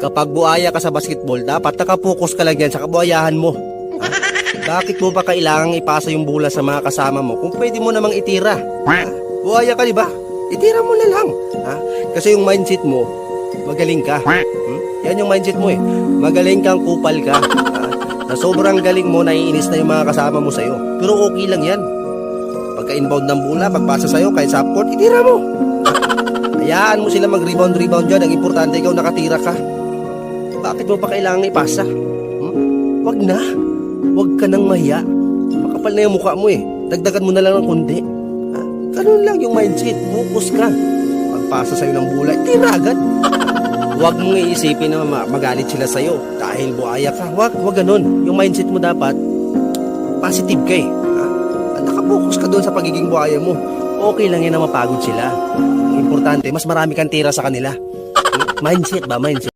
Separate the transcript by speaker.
Speaker 1: Kapag buhaya ka sa basketball, dapat nakapokus ka lang yan sa kabuhayahan mo. Ha? Bakit mo pa kailangang ipasa yung bola sa mga kasama mo kung pwede mo namang itira? Ha? Buhaya ka, di ba? Itira mo na lang. Ha? Kasi yung mindset mo, magaling ka. Yan yung mindset mo eh. Magaling kang kupal ka. Ha? Na sobrang galing mo, naiinis na yung mga kasama mo sa'yo. Pero okay lang yan. Pagka-inbound ng bola, pagpasa sa'yo, kahit sa upcourt, itira mo. Hayaan mo sila mag-rebound dyan. Ang importante, ikaw nakatira ka. Bakit mo pa kailangang ipasa? Wag na. Wag ka nang mahiya. Makapal na yung mukha mo eh. Dagdagan mo na lang ng kundi. Ha? Ganun lang yung mindset. Focus ka. Pagpasa sa'yo ng bola, itira agad. Wag mong iisipin na magalit sila sa'yo dahil buhaya ka. Wag ganun. Yung mindset mo dapat, positive ka eh. Ha? Nakapokus ka doon sa pagiging buhaya mo. Okay lang yan na mapagod sila. Ang importante, mas marami kang tira sa kanila. Mindset ba? Mindset.